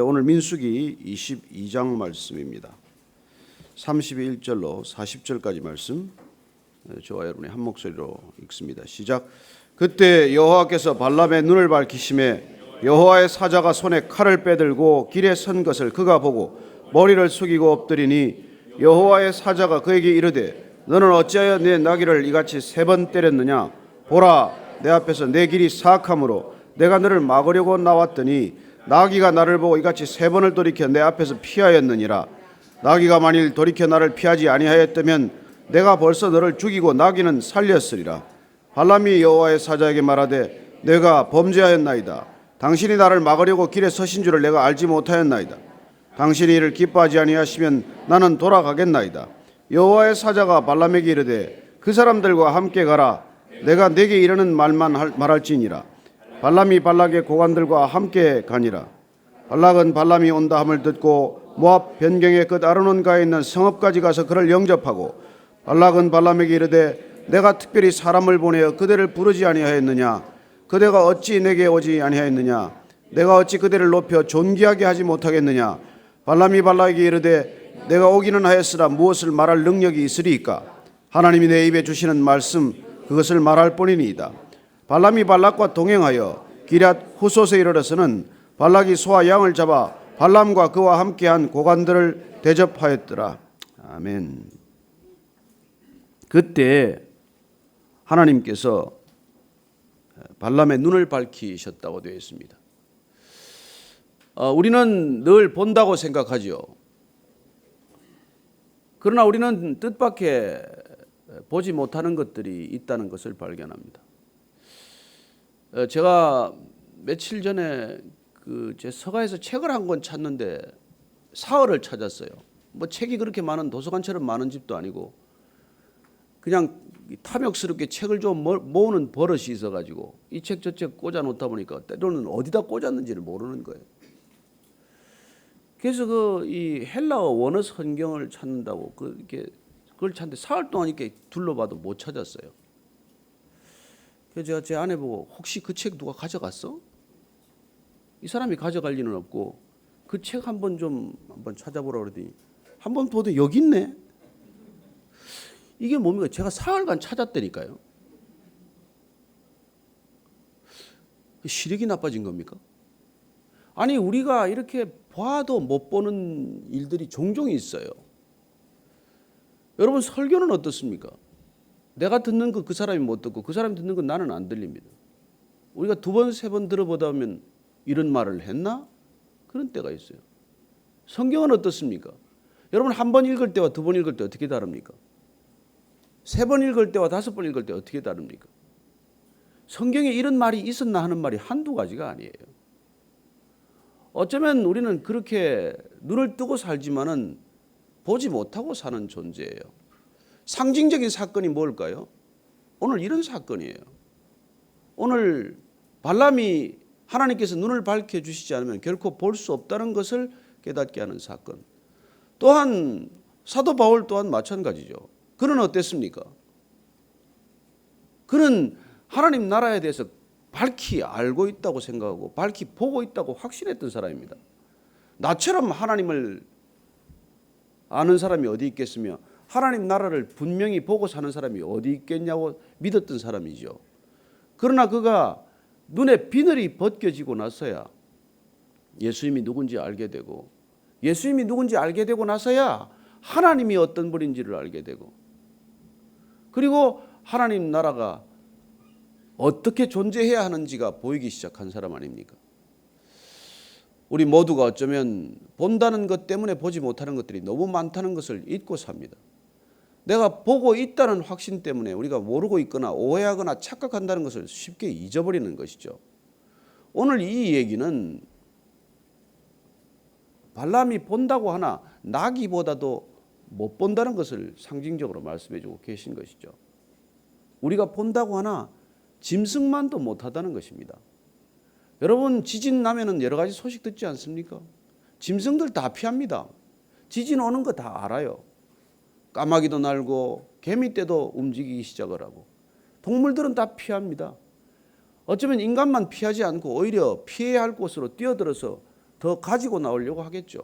오늘 민수기 22장 말씀입니다. 31절로 40절까지 말씀 저와 여러분이 한 목소리로 읽습니다. 시작. 그때 여호와께서 발람의 눈을 밝히심에 여호와의 사자가 손에 칼을 빼들고 길에 선 것을 그가 보고 머리를 숙이고 엎드리니 여호와의 사자가 그에게 이르되 너는 어찌하여 내 나귀를 이같이 3번 때렸느냐? 보라, 내 앞에서 내 길이 사악함으로 내가 너를 막으려고 나왔더니 나귀가 나를 보고 이같이 3번을 돌이켜 내 앞에서 피하였느니라. 나귀가 만일 돌이켜 나를 피하지 아니하였다면 내가 벌써 너를 죽이고 나귀는 살렸으리라. 발람이 여호와의 사자에게 말하되 내가 범죄하였나이다. 당신이 나를 막으려고 길에 서신 줄을 내가 알지 못하였나이다. 당신이 이를 기뻐하지 아니하시면 나는 돌아가겠나이다. 여호와의 사자가 발람에게 이르되 그 사람들과 함께 가라. 내가 네게 이르는 말만 말할지니라. 발람이 발락의 고관들과 함께 가니라. 발락은 발람이 온다 함을 듣고 모압 변경의 끝 아르논가에 있는 성읍까지 가서 그를 영접하고 발락은 발람에게 이르되 내가 특별히 사람을 보내어 그대를 부르지 아니하였느냐? 그대가 어찌 내게 오지 아니하였느냐? 내가 어찌 그대를 높여 존귀하게 하지 못하겠느냐? 발람이 발락에게 이르되 내가 오기는 하였으나 무엇을 말할 능력이 있으리이까? 하나님이 내 입에 주시는 말씀 그것을 말할 뿐이니이다. 발람이 발락과 동행하여 기럇 후솥에 이르러서는 발락이 소와 양을 잡아 발람과 그와 함께한 고관들을 대접하였더라. 아멘. 그때 하나님께서 발람의 눈을 밝히셨다고 되어 있습니다. 우리는 늘 본다고 생각하죠. 그러나 우리는 뜻밖의 보지 못하는 것들이 있다는 것을 발견합니다. 제가 며칠 전에 제 서가에서 책을 한 권 찾는데 사흘을 찾았어요. 뭐 책이 그렇게 많은 도서관처럼 많은 집도 아니고 그냥 탐욕스럽게 책을 좀 모으는 버릇이 있어가지고 이 책 저 책 꽂아 놓다 보니까 때로는 어디다 꽂았는지를 모르는 거예요. 그래서 이 헬라어 원어 성경을 찾는다고 그걸 찾는데 사흘 동안 이렇게 둘러봐도 못 찾았어요. 그래서 제가 제 아내 보고 혹시 그 책 누가 가져갔어? 이 사람이 가져갈 리는 없고 그 책 한번 찾아보라 그러더니 한번 보더니 여기 있네. 이게 뭡니까? 제가 사흘간 찾았다니까요. 시력이 나빠진 겁니까? 아니 우리가 이렇게 봐도 못 보는 일들이 종종 있어요. 여러분 설교는 어떻습니까? 내가 듣는 거 그 사람이 못 듣고 그 사람이 듣는 건 나는 안 들립니다. 우리가 2번, 3번 들어보다 보면 이런 말을 했나? 그런 때가 있어요. 성경은 어떻습니까? 여러분 한 번 읽을 때와 2번 읽을 때 어떻게 다릅니까? 3번 읽을 때와 5번 읽을 때 어떻게 다릅니까? 성경에 이런 말이 있었나 하는 말이 한두 가지가 아니에요. 어쩌면 우리는 그렇게 눈을 뜨고 살지만은 보지 못하고 사는 존재예요. 상징적인 사건이 뭘까요? 오늘 이런 사건이에요. 오늘 발람이 하나님께서 눈을 밝혀주시지 않으면 결코 볼 수 없다는 것을 깨닫게 하는 사건. 또한 사도 바울 또한 마찬가지죠. 그는 어땠습니까? 그는 하나님 나라에 대해서 밝히 알고 있다고 생각하고 밝히 보고 있다고 확신했던 사람입니다. 나처럼 하나님을 아는 사람이 어디 있겠으며 하나님 나라를 분명히 보고 사는 사람이 어디 있겠냐고 믿었던 사람이죠. 그러나 그가 눈에 비늘이 벗겨지고 나서야 예수님이 누군지 알게 되고 예수님이 누군지 알게 되고 나서야 하나님이 어떤 분인지를 알게 되고 그리고 하나님 나라가 어떻게 존재해야 하는지가 보이기 시작한 사람 아닙니까? 우리 모두가 어쩌면 본다는 것 때문에 보지 못하는 것들이 너무 많다는 것을 잊고 삽니다. 내가 보고 있다는 확신 때문에 우리가 모르고 있거나 오해하거나 착각한다는 것을 쉽게 잊어버리는 것이죠. 오늘 이 얘기는 발람이 본다고 하나 나귀보다도 못 본다는 것을 상징적으로 말씀해주고 계신 것이죠. 우리가 본다고 하나 짐승만도 못하다는 것입니다. 여러분 지진 나면은 여러 가지 소식 듣지 않습니까? 짐승들 다 피합니다. 지진 오는 거 다 알아요. 까마귀도 날고 개미 떼도 움직이기 시작을 하고 동물들은 다 피합니다. 어쩌면 인간만 피하지 않고 오히려 피해야 할 곳으로 뛰어들어서 더 가지고 나오려고 하겠죠.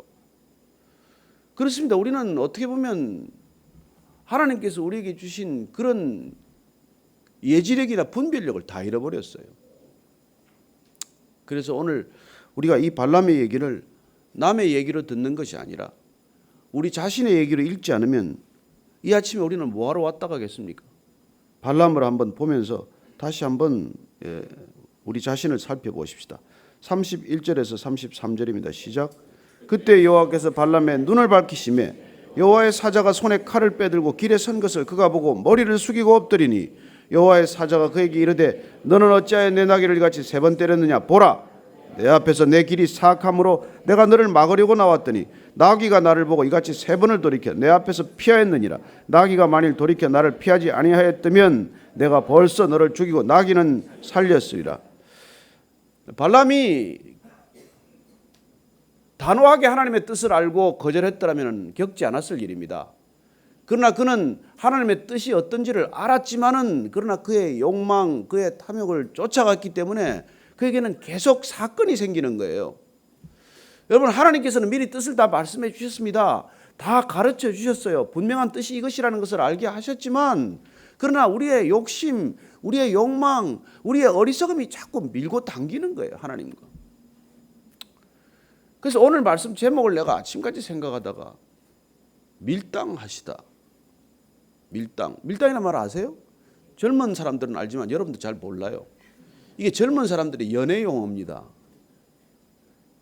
그렇습니다. 우리는 어떻게 보면 하나님께서 우리에게 주신 그런 예지력이나 분별력을 다 잃어버렸어요. 그래서 오늘 우리가 이 발람의 얘기를 남의 얘기로 듣는 것이 아니라 우리 자신의 얘기로 읽지 않으면 이 아침에 우리는 뭐하러 왔다 가겠습니까? 발람을 한번 보면서 다시 한번 우리 자신을 살펴보십시다. 31절에서 33절입니다. 시작. 그때 여호와께서 발람의 눈을 밝히시매 여호와의 사자가 손에 칼을 빼들고 길에 선 것을 그가 보고 머리를 숙이고 엎드리니 여호와의 사자가 그에게 이르되 너는 어찌하여 내 나귀를 이같이 3번 때렸느냐. 보라, 내 앞에서 내 길이 사악함으로 내가 너를 막으려고 나왔더니 나귀가 나를 보고 이같이 3번을 돌이켜 내 앞에서 피하였느니라. 나귀가 만일 돌이켜 나를 피하지 아니하였다면 내가 벌써 너를 죽이고 나귀는 살렸으리라. 발람이 단호하게 하나님의 뜻을 알고 거절했더라면 겪지 않았을 일입니다. 그러나 그는 하나님의 뜻이 어떤지를 알았지만은 그러나 그의 욕망, 그의 탐욕을 쫓아갔기 때문에 그에게는 계속 사건이 생기는 거예요. 여러분, 하나님께서는 미리 뜻을 다 말씀해 주셨습니다. 다 가르쳐 주셨어요. 분명한 뜻이 이것이라는 것을 알게 하셨지만 그러나 우리의 욕심, 우리의 욕망, 우리의 어리석음이 자꾸 밀고 당기는 거예요, 하나님과. 그래서 오늘 말씀 제목을 내가 아침까지 생각하다가 밀당하시다. 밀당이라는 말 아세요? 젊은 사람들은 알지만 여러분도 잘 몰라요. 이게 젊은 사람들의 연애 용어입니다.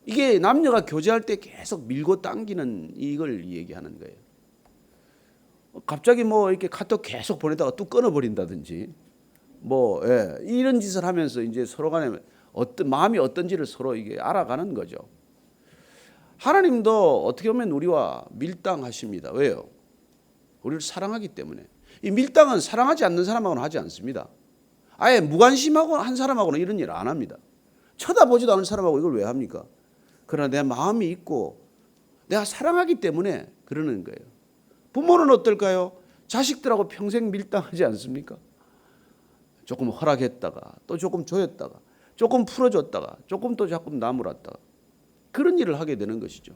이게 남녀가 교제할 때 계속 밀고 당기는 이걸 얘기하는 거예요. 갑자기 뭐 이렇게 카톡 계속 보내다가 뚝 끊어버린다든지 이런 짓을 하면서 이제 서로 간에 어떤 마음이 어떤지를 서로 이게 알아가는 거죠. 하나님도 어떻게 보면 우리와 밀당하십니다. 왜요? 우리를 사랑하기 때문에. 이 밀당은 사랑하지 않는 사람하고는 하지 않습니다. 아예 무관심하고 한 사람하고는 이런 일 안 합니다. 쳐다보지도 않은 사람하고 이걸 왜 합니까? 그러나 내 마음이 있고 내가 사랑하기 때문에 그러는 거예요. 부모는 어떨까요? 자식들하고 평생 밀당하지 않습니까? 조금 허락했다가 또 조금 조였다가 조금 풀어줬다가 조금 또 자꾸 나무랐다가 그런 일을 하게 되는 것이죠.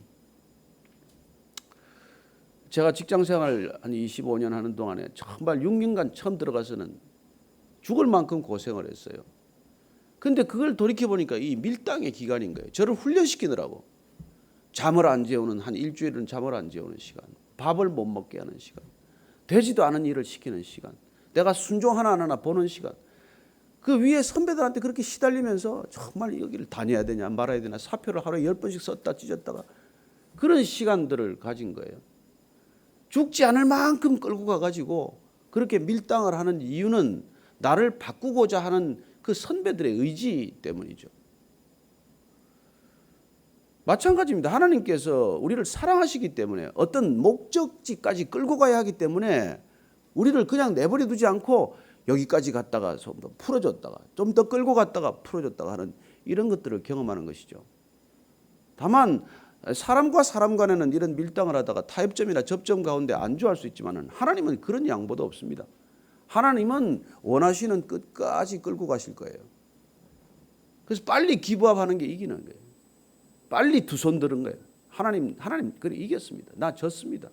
제가 직장생활 한 25년 하는 동안에 정말 6년간 처음 들어가서는 죽을 만큼 고생을 했어요. 근데 그걸 돌이켜보니까 이 밀당의 기간인 거예요. 저를 훈련시키느라고. 잠을 안 재우는, 한 일주일은 잠을 안 재우는 시간, 밥을 못 먹게 하는 시간, 되지도 않은 일을 시키는 시간, 내가 순종 하나하나 보는 시간, 그 위에 선배들한테 그렇게 시달리면서 정말 여기를 다녀야 되냐 말아야 되냐 사표를 하루에 10번씩 썼다 찢었다가 그런 시간들을 가진 거예요. 죽지 않을 만큼 끌고 가가지고 그렇게 밀당을 하는 이유는 나를 바꾸고자 하는 그 선배들의 의지 때문이죠. 마찬가지입니다. 하나님께서 우리를 사랑하시기 때문에 어떤 목적지까지 끌고 가야 하기 때문에 우리를 그냥 내버려 두지 않고 여기까지 갔다가 좀 더 풀어줬다가 좀 더 끌고 갔다가 풀어줬다가 하는 이런 것들을 경험하는 것이죠. 다만 사람과 사람 간에는 이런 밀당을 하다가 타협점이나 접점 가운데 안주할 수 있지만 하나님은 그런 양보도 없습니다. 하나님은 원하시는 끝까지 끌고 가실 거예요. 그래서 빨리 기부합하는 게 이기는 거예요. 빨리 두 손 드는 거예요. 하나님 그래 이겼습니다. 나 졌습니다.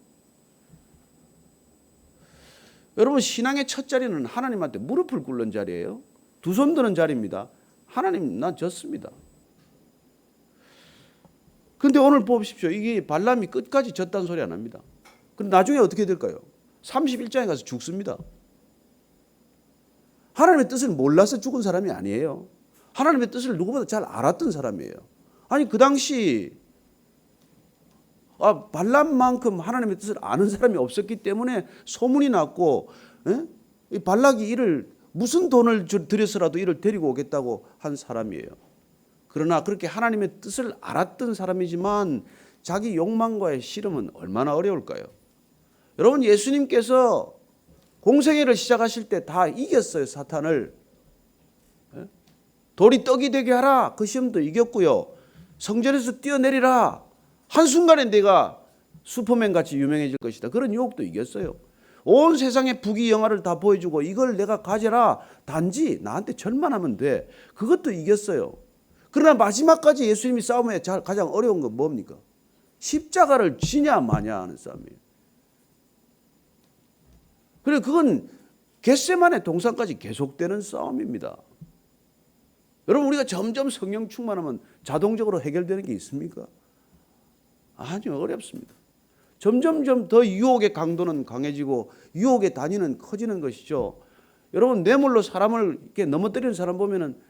여러분, 신앙의 첫 자리는 하나님한테 무릎을 꿇는 자리예요. 두 손 드는 자리입니다. 하나님, 난 졌습니다. 그런데 오늘 보십시오. 이게 발람이 끝까지 졌다는 소리 안 합니다. 그럼 나중에 어떻게 될까요? 31장에 가서 죽습니다. 하나님의 뜻을 몰라서 죽은 사람이 아니에요. 하나님의 뜻을 누구보다 잘 알았던 사람이에요. 아니, 그 당시 발람만큼 하나님의 뜻을 아는 사람이 없었기 때문에 소문이 났고, 이 발락이 이를 무슨 돈을 들여서라도 이를 데리고 오겠다고 한 사람이에요. 그러나 그렇게 하나님의 뜻을 알았던 사람이지만 자기 욕망과의 씨름은 얼마나 어려울까요? 여러분, 예수님께서 공생애를 시작하실 때 다 이겼어요, 사탄을. 돌이 떡이 되게 하라, 그 시험도 이겼고요. 성전에서 뛰어내리라, 한순간에 내가 슈퍼맨 같이 유명해질 것이다, 그런 유혹도 이겼어요. 온 세상의 부귀영화를 다 보여주고 이걸 내가 가져라, 단지 나한테 절만하면 돼, 그것도 이겼어요. 그러나 마지막까지 예수님이 싸움에 가장 어려운 건 뭡니까? 십자가를 지냐 마냐 하는 싸움이에요. 그래 그건 겟세마네 동산까지 계속되는 싸움입니다. 여러분 우리가 점점 성령 충만하면 자동적으로 해결되는 게 있습니까? 아니요, 어렵습니다. 점점점 더 유혹의 강도는 강해지고 유혹의 단위는 커지는 것이죠. 여러분 뇌물로 사람을 이렇게 넘어뜨리는 사람 보면은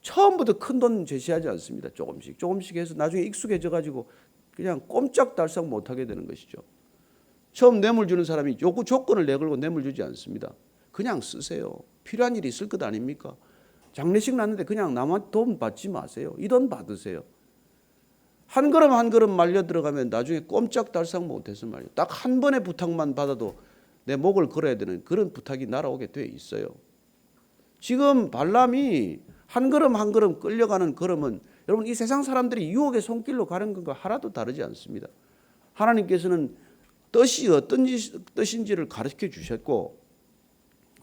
처음부터 큰 돈 제시하지 않습니다. 조금씩 해서 나중에 익숙해져 가지고 그냥 꼼짝달싹 못하게 되는 것이죠. 처음 뇌물 주는 사람이 요구 조건을 내걸고 뇌물 주지 않습니다. 그냥 쓰세요. 필요한 일이 있을 것 아닙니까? 장례식 났는데 그냥 남한테 돈 받지 마세요. 이 돈 받으세요. 한 걸음 한 걸음 말려 들어가면 나중에 꼼짝달싹 못해서 말이에요. 딱 한 번의 부탁만 받아도 내 목을 걸어야 되는 그런 부탁이 날아오게 돼 있어요. 지금 발람이 한 걸음 한 걸음 끌려가는 걸음은 여러분 이 세상 사람들이 유혹의 손길로 가는 것과 하나도 다르지 않습니다. 하나님께서는 뜻이 어떤 뜻인지를 가르쳐 주셨고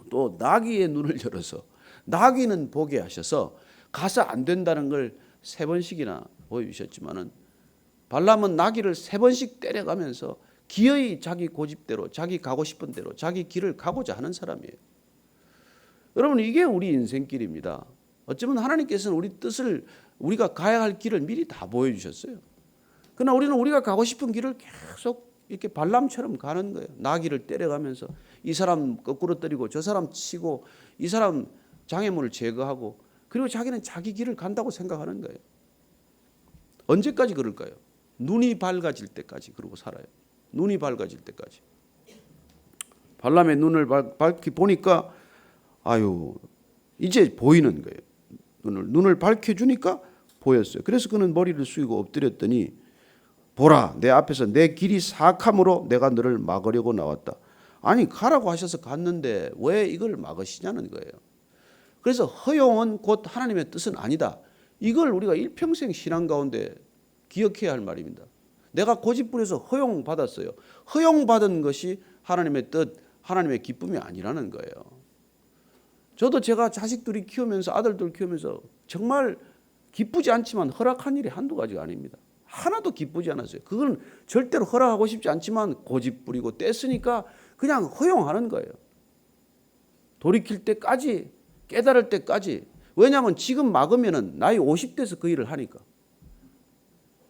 또 나귀의 눈을 열어서 나귀는 보게 하셔서 가서 안 된다는 걸 3번씩이나 보여주셨지만은 발람은 나귀를 3번씩 때려가면서 기어이 자기 고집대로 자기 가고 싶은 대로 자기 길을 가고자 하는 사람이에요. 여러분 이게 우리 인생길입니다. 어쩌면 하나님께서는 우리 뜻을 우리가 가야 할 길을 미리 다 보여주셨어요. 그러나 우리는 우리가 가고 싶은 길을 계속 이렇게 발람처럼 가는 거예요. 나귀를 때려가면서 이 사람 거꾸로 때리고 저 사람 치고 이 사람 장애물을 제거하고 그리고 자기는 자기 길을 간다고 생각하는 거예요. 언제까지 그럴까요? 눈이 밝아질 때까지 그러고 살아요. 눈이 밝아질 때까지. 발람의 눈을 밝히 보니까 아유 이제 보이는 거예요. 눈을 밝혀주니까 보였어요. 그래서 그는 머리를 숙이고 엎드렸더니 보라 내 앞에서 내 길이 사악함으로 내가 너를 막으려고 나왔다. 아니 가라고 하셔서 갔는데 왜 이걸 막으시냐는 거예요. 그래서 허용은 곧 하나님의 뜻은 아니다. 이걸 우리가 일평생 신앙 가운데 기억해야 할 말입니다. 내가 고집부려서 허용받았어요. 허용받은 것이 하나님의 뜻, 하나님의 기쁨이 아니라는 거예요. 저도 제가 자식들이 키우면서 아들들 키우면서 정말 기쁘지 않지만 허락한 일이 한두 가지가 아닙니다. 하나도 기쁘지 않았어요. 그건 절대로 허락하고 싶지 않지만 고집부리고 떼쓰니까 그냥 허용하는 거예요. 돌이킬 때까지 깨달을 때까지. 왜냐하면 지금 막으면 나이 50대에서 그 일을 하니까.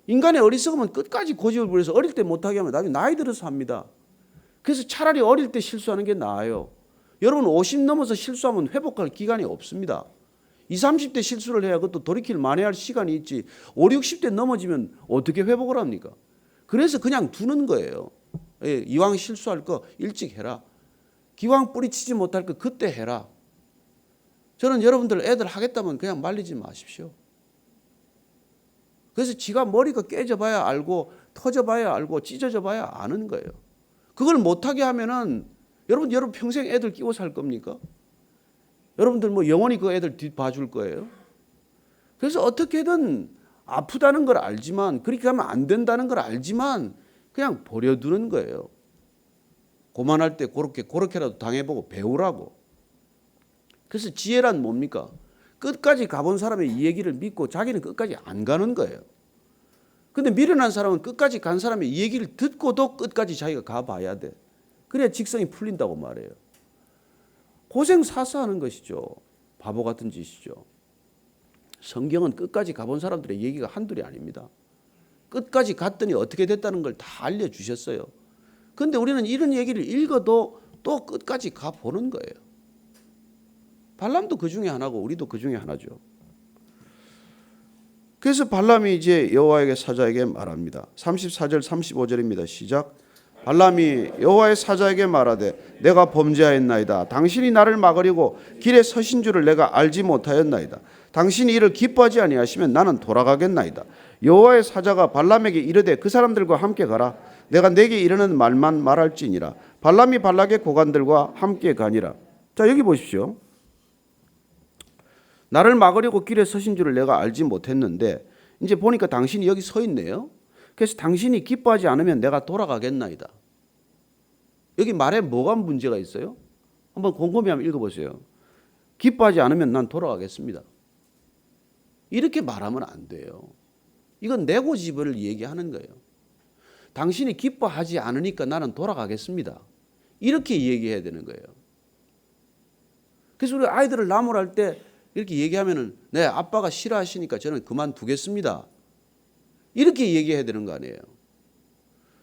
인간의 어리석음은 끝까지 고집을 부려서 어릴 때 못하게 하면 나중에 나이 들어서 합니다. 그래서 차라리 어릴 때 실수하는 게 나아요. 여러분 50 넘어서 실수하면 회복할 기간이 없습니다. 20, 30대 실수를 해야 그것도 돌이킬 만회할 시간이 있지 5, 60대 넘어지면 어떻게 회복을 합니까? 그래서 그냥 두는 거예요. 이왕 실수할 거 일찍 해라. 기왕 뿌리치지 못할 거 그때 해라. 저는 여러분들 애들 하겠다면 그냥 말리지 마십시오. 그래서 지가 머리가 깨져봐야 알고 터져봐야 알고 찢어져봐야 아는 거예요. 그걸 못하게 하면은 여러분 평생 애들 끼고 살 겁니까? 여러분들 뭐 영원히 그 애들 뒤 봐줄 거예요? 그래서 어떻게든 아프다는 걸 알지만 그렇게 하면 안 된다는 걸 알지만 그냥 버려두는 거예요. 고만할 때 그렇게라도 당해보고 배우라고. 그래서 지혜란 뭡니까? 끝까지 가본 사람의 이 얘기를 믿고 자기는 끝까지 안 가는 거예요. 근데 미련한 사람은 끝까지 간 사람의 이 얘기를 듣고도 끝까지 자기가 가봐야 돼. 그래야 직성이 풀린다고 말해요. 고생 사서 하는 것이죠. 바보 같은 짓이죠. 성경은 끝까지 가본 사람들의 얘기가 한둘이 아닙니다. 끝까지 갔더니 어떻게 됐다는 걸 다 알려주셨어요. 그런데 우리는 이런 얘기를 읽어도 또 끝까지 가보는 거예요. 발람도 그 중에 하나고 우리도 그 중에 하나죠. 그래서 발람이 이제 여호와에게 사자에게 말합니다. 34절 35절입니다. 시작. 발람이 여호와의 사자에게 말하되 내가 범죄하였나이다. 당신이 나를 막으려고 길에 서신 줄을 내가 알지 못하였나이다. 당신이 이를 기뻐하지 아니하시면 나는 돌아가겠나이다. 여호와의 사자가 발람에게 이르되 그 사람들과 함께 가라. 내가 내게 이르는 말만 말할지니라. 발람이 발락의 고관들과 함께 가니라. 자 여기 보십시오. 나를 막으려고 길에 서신 줄을 내가 알지 못했는데 이제 보니까 당신이 여기 서 있네요. 그래서 당신이 기뻐하지 않으면 내가 돌아가겠나이다. 여기 말에 뭐가 문제가 있어요? 한번 곰곰이 한번 읽어보세요. 기뻐하지 않으면 난 돌아가겠습니다. 이렇게 말하면 안 돼요. 이건 내 고집을 얘기하는 거예요. 당신이 기뻐하지 않으니까 나는 돌아가겠습니다. 이렇게 얘기해야 되는 거예요. 그래서 우리 아이들을 나무랄 때 이렇게 얘기하면은 네, 아빠가 싫어하시니까 저는 그만두겠습니다. 이렇게 얘기해야 되는 거 아니에요.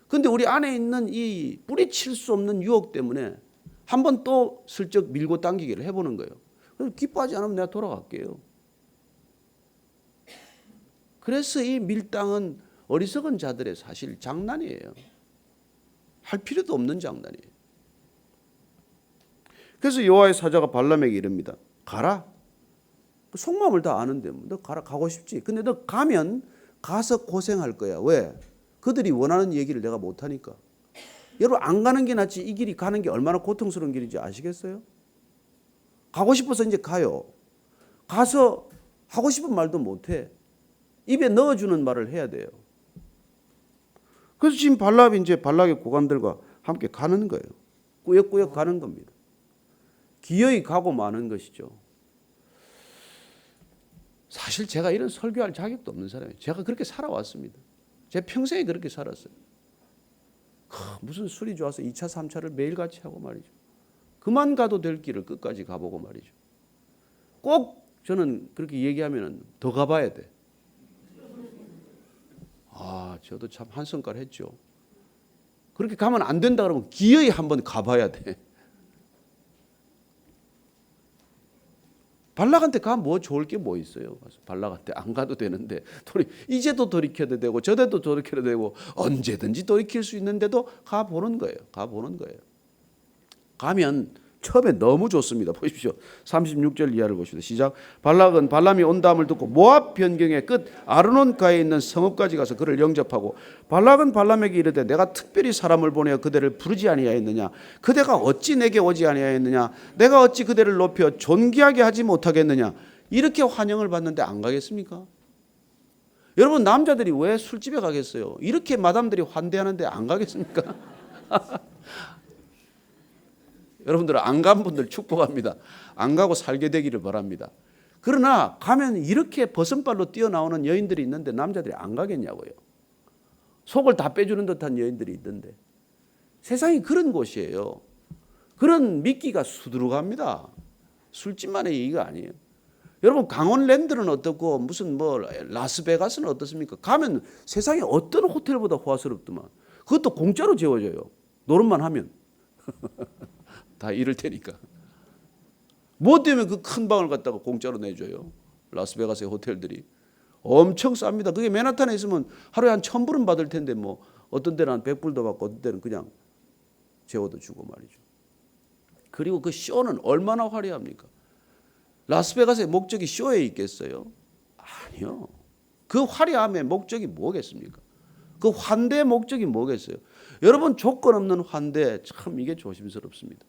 그런데 우리 안에 있는 이 뿌리칠 수 없는 유혹 때문에 한번 또 슬쩍 밀고 당기기를 해보는 거예요. 그래서 기뻐하지 않으면 내가 돌아갈게요. 그래서 이 밀당은 어리석은 자들의 사실 장난이에요. 할 필요도 없는 장난이에요. 그래서 여호와의 사자가 발람에게 이릅니다. 가라. 속마음을 다 아는데 너 가라, 가고 싶지. 근데 너 가면 가서 고생할 거야. 왜? 그들이 원하는 얘기를 내가 못하니까. 여러분 안 가는 게 낫지 이 길이 가는 게 얼마나 고통스러운 길인지 아시겠어요? 가고 싶어서 이제 가요. 가서 하고 싶은 말도 못해. 입에 넣어주는 말을 해야 돼요. 그래서 지금 발람이 이제 발락의 고관들과 함께 가는 거예요. 꾸역꾸역 가는 겁니다. 기어이 가고 마는 것이죠. 사실 제가 이런 설교할 자격도 없는 사람이에요. 제가 그렇게 살아왔습니다. 제 평생에 그렇게 살았어요. 무슨 술이 좋아서 2차, 3차를 매일같이 하고 말이죠. 그만 가도 될 길을 끝까지 가보고 말이죠. 꼭 저는 그렇게 얘기하면 더 가봐야 돼. 저도 참 한성깔 했죠. 그렇게 가면 안 된다 그러면 기어이 한번 가봐야 돼. 발락한테 가면 뭐 좋을 게 뭐 있어요. 발락한테 안 가도 되는데 이제도 돌이켜도 되고 저때도 돌이켜도 되고 언제든지 돌이킬 수 있는데도 가보는 거예요. 가보는 거예요. 가면 처음에 너무 좋습니다. 보십시오. 36절 이하를 보십시오. 시작. 발락은 발람이 온다함을 듣고 모압 변경의 끝 아르논가에 있는 성읍까지 가서 그를 영접하고 발락은 발람에게 이르되 내가 특별히 사람을 보내어 그대를 부르지 아니하였느냐 그대가 어찌 내게 오지 아니하였느냐 내가 어찌 그대를 높여 존귀하게 하지 못하겠느냐 이렇게 환영을 받는데 안 가겠습니까? 여러분 남자들이 왜 술집에 가겠어요? 이렇게 마담들이 환대하는데 안 가겠습니까? 여러분들 안 간 분들 축복합니다. 안 가고 살게 되기를 바랍니다. 그러나 가면 이렇게 버선발로 뛰어나오는 여인들이 있는데 남자들이 안 가겠냐고요. 속을 다 빼주는 듯한 여인들이 있던데. 세상이 그런 곳이에요. 그런 미끼가 수두룩합니다. 술집만의 얘기가 아니에요. 여러분 강원랜드는 어떻고 무슨 뭐 라스베가스는 어떻습니까? 가면 세상에 어떤 호텔보다 호화스럽더만. 그것도 공짜로 재워줘요. 노름만 하면. 다 이럴 테니까. 뭐 때문에 그 큰 방을 갖다가 공짜로 내줘요. 라스베가스의 호텔들이. 엄청 쌉니다. 그게 맨하탄에 있으면 하루에 한 1,000불은 받을 텐데 뭐 어떤 데는 한 100불도 받고 어떤 데는 그냥 재워도 주고 말이죠. 그리고 그 쇼는 얼마나 화려합니까? 라스베가스의 목적이 쇼에 있겠어요? 아니요. 그 화려함의 목적이 뭐겠습니까? 그 환대의 목적이 뭐겠어요? 여러분 조건 없는 환대 참 이게 조심스럽습니다.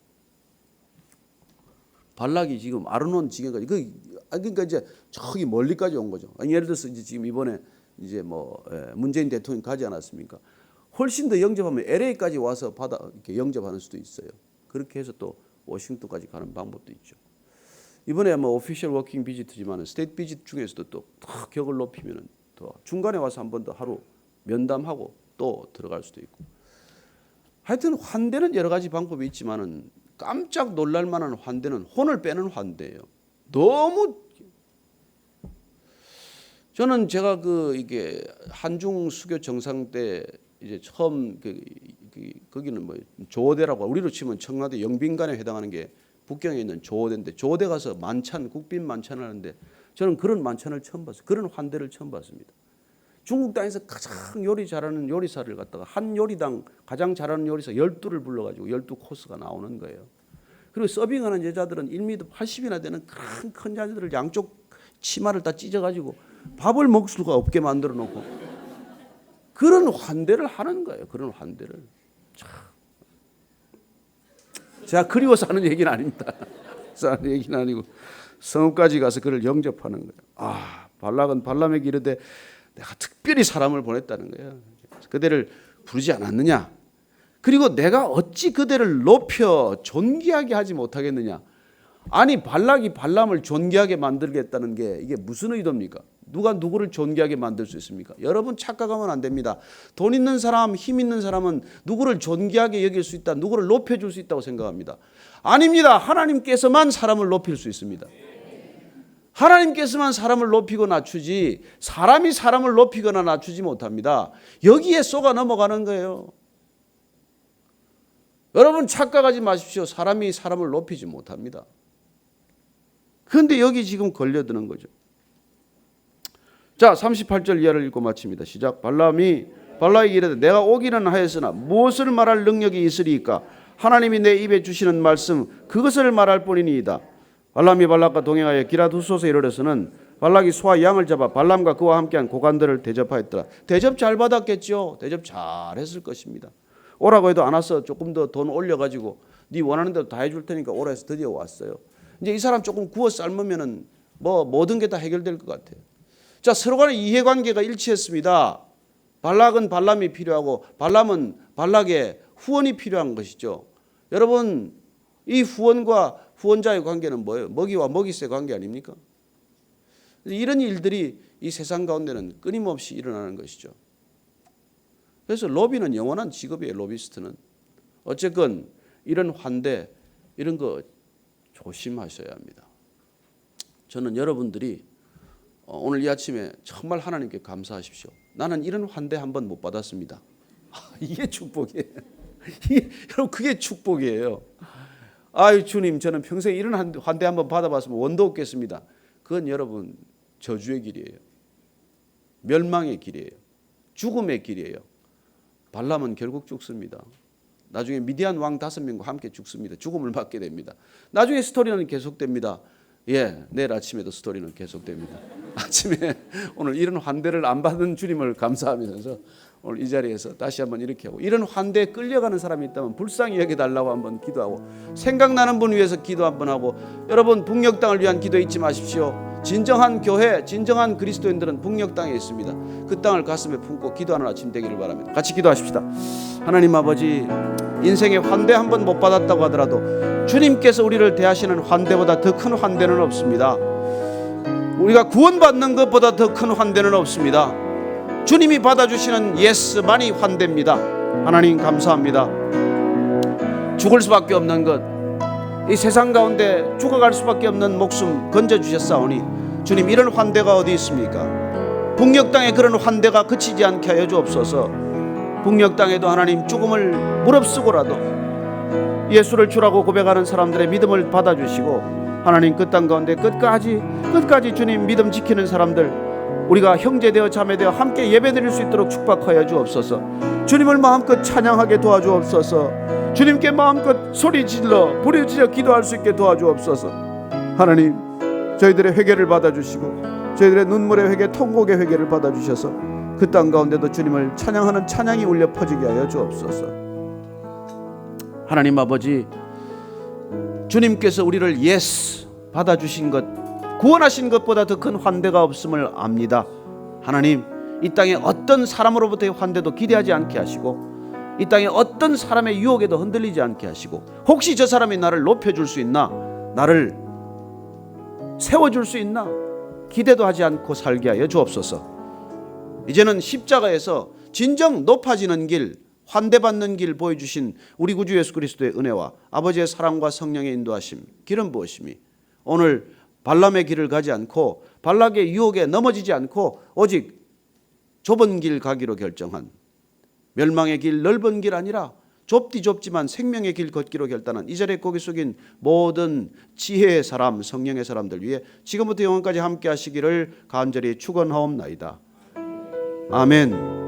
발락이 지금 아르논 지경까지 그러니까 이제 저기 멀리까지 온 거죠. 예를 들어서 이제 지금 이번에 이제 뭐 문재인 대통령 가지 않았습니까? 훨씬 더 영접하면 LA까지 와서 받아 이렇게 영접하는 수도 있어요. 그렇게 해서 또 워싱턴까지 가는 방법도 있죠. 이번에 뭐 오피셜 워킹 비지트지만 스테이트 비지트 중에서도 또 격을 높이면은 더 중간에 와서 한 번 더 하루 면담하고 또 들어갈 수도 있고. 하여튼 환대는 여러 가지 방법이 있지만은 깜짝 놀랄 만한 환대는 혼을 빼는 환대예요. 너무 저는 제가 이게 한중 수교 정상 때 이제 처음 거기는 뭐 조어대라고 우리로 치면 청와대 영빈관에 해당하는 게 북경에 있는 조어대인데 조어대 가서 만찬 국빈 만찬을 하는데 저는 그런 만찬을 처음 봤어요. 그런 환대를 처음 봤습니다. 중국 땅에서 가장 요리 잘하는 요리사를 갖다가 한 요리당 가장 잘하는 요리사 12를 불러가지고 12코스가 나오는 거예요. 그리고 서빙하는 여자들은 1m 80이나 되는 큰 여자들을 양쪽 치마를 다 찢어가지고 밥을 먹을 수가 없게 만들어 놓고 그런 환대를 하는 거예요. 그런 환대를. 제가 그리워서 하는 얘기는 아닙니다. 하는 얘기는 아니고 성읍까지 가서 그를 영접하는 거예요. 발락은 발람에게 이르되 내가 특별히 사람을 보냈다는 거예요. 그대를 부르지 않았느냐? 그리고 내가 어찌 그대를 높여 존귀하게 하지 못하겠느냐? 아니 발락이 발람을 존귀하게 만들겠다는 게 이게 무슨 의도입니까? 누가 누구를 존귀하게 만들 수 있습니까? 여러분 착각하면 안 됩니다. 돈 있는 사람, 힘 있는 사람은 누구를 존귀하게 여길 수 있다, 누구를 높여줄 수 있다고 생각합니다. 아닙니다. 하나님께서만 사람을 높일 수 있습니다. 하나님께서만 사람을 높이고 낮추지 사람이 사람을 높이거나 낮추지 못합니다. 여기에 쏘가 넘어가는 거예요. 여러분 착각하지 마십시오. 사람이 사람을 높이지 못합니다. 그런데 여기 지금 걸려드는 거죠. 자, 38절 이하를 읽고 마칩니다. 시작. 발람이 발락에게 이르되 내가 오기는 하였으나 무엇을 말할 능력이 있으리이까? 하나님이 내 입에 주시는 말씀 그것을 말할 뿐이니이다. 발람이 발락과 동행하여 기라두소스에 이르러서는 발락이 소와 양을 잡아 발람과 그와 함께한 고관들을 대접하였더라. 대접 잘 받았겠죠. 대접 잘 했을 것입니다. 오라고 해도 안 와서 조금 더 돈 올려가지고 네 원하는 대로 다 해줄 테니까 오라 해서 드디어 왔어요. 이제 이 사람 조금 구워 삶으면은 뭐 모든 게 다 해결될 것 같아요. 자, 서로 간의 이해관계가 일치했습니다. 발락은 발람이 필요하고 발람은 발락의 후원이 필요한 것이죠. 여러분 이 후원과 후원자의 관계는 뭐예요? 먹이와 먹이세 관계 아닙니까? 이런 일들이 이 세상 가운데는 끊임없이 일어나는 것이죠. 그래서 로비는 영원한 직업이에요. 로비스트는. 어쨌건 이런 환대 이런 거 조심하셔야 합니다. 저는 여러분들이 오늘 이 아침에 정말 하나님께 감사하십시오. 나는 이런 환대 한 번 못 받았습니다. 이게 축복이에요. 여러분 그게 축복이에요. 아유 주님 저는 평생 이런 환대 한 번 받아봤으면 원도 없겠습니다. 그건 여러분 저주의 길이에요. 멸망의 길이에요. 죽음의 길이에요. 발람은 결국 죽습니다. 나중에 미디안 왕 5명과 함께 죽습니다. 죽음을 맞게 됩니다. 나중에 스토리는 계속됩니다. 예, 내일 아침에도 스토리는 계속됩니다. 아침에 오늘 이런 환대를 안 받은 주님을 감사하면서 오늘 이 자리에서 다시 한번 이렇게 하고 이런 환대에 끌려가는 사람이 있다면 불쌍히 여겨달라고 한번 기도하고 생각나는 분 위해서 기도 한번 하고 여러분 북녘 땅을 위한 기도 잊지 마십시오. 진정한 교회, 진정한 그리스도인들은 북녘 땅에 있습니다. 그 땅을 가슴에 품고 기도하는 아침 되기를 바랍니다. 같이 기도하십시다. 하나님 아버지 인생의 환대 한 번 못 받았다고 하더라도 주님께서 우리를 대하시는 환대보다 더 큰 환대는 없습니다. 우리가 구원받는 것보다 더 큰 환대는 없습니다. 주님이 받아주시는 예스만이 환대입니다. 하나님 감사합니다. 죽을 수밖에 없는 것, 이 세상 가운데 죽어갈 수밖에 없는 목숨 건져주셨사오니 주님 이런 환대가 어디 있습니까? 북녘 땅에 그런 환대가 그치지 않게 하여 주옵소서. 북녘 땅에도 하나님 죽음을 무릅쓰고라도 예수를 주라고 고백하는 사람들의 믿음을 받아주시고 하나님 그 땅 가운데 끝까지 주님 믿음 지키는 사람들 우리가 형제되어 자매되어 함께 예배드릴 수 있도록 축복하여 주옵소서. 주님을 마음껏 찬양하게 도와주옵소서. 주님께 마음껏 소리질러 부르짖어 기도할 수 있게 도와주옵소서. 하나님 저희들의 회개를 받아주시고 저희들의 눈물의 회개 통곡의 회개를 받아주셔서 그 땅 가운데도 주님을 찬양하는 찬양이 울려 퍼지게 하여 주옵소서. 하나님 아버지 주님께서 우리를 예스 받아주신 것 구원하신 것보다 더 큰 환대가 없음을 압니다. 하나님 이 땅에 어떤 사람으로부터의 환대도 기대하지 않게 하시고 이 땅에 어떤 사람의 유혹에도 흔들리지 않게 하시고 혹시 저 사람이 나를 높여줄 수 있나 나를 세워줄 수 있나 기대도 하지 않고 살게 하여 주옵소서. 이제는 십자가에서 진정 높아지는 길 환대받는 길 보여주신 우리 구주 예수 그리스도의 은혜와 아버지의 사랑과 성령의 인도하심 길은 무엇이미 오늘 발람의 길을 가지 않고 발락의 유혹에 넘어지지 않고 오직 좁은 길 가기로 결정한 멸망의 길 넓은 길 아니라 좁지만 생명의 길 걷기로 결단한 이 자리에 고개 숙인 모든 지혜의 사람 성령의 사람들 위해 지금부터 영원까지 함께 하시기를 간절히 축원하옵나이다. 아멘.